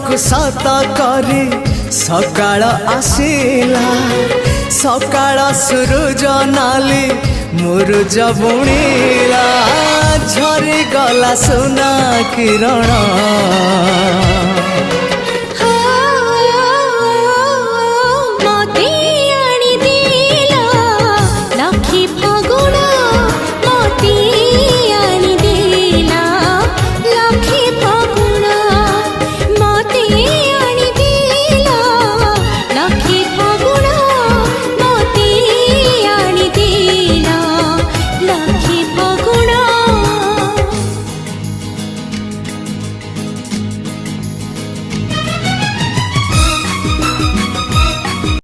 को सत करी सकाळ आसिला सकाळ सूरज नाली मुरुज बुणीला झरी गला सुना किरण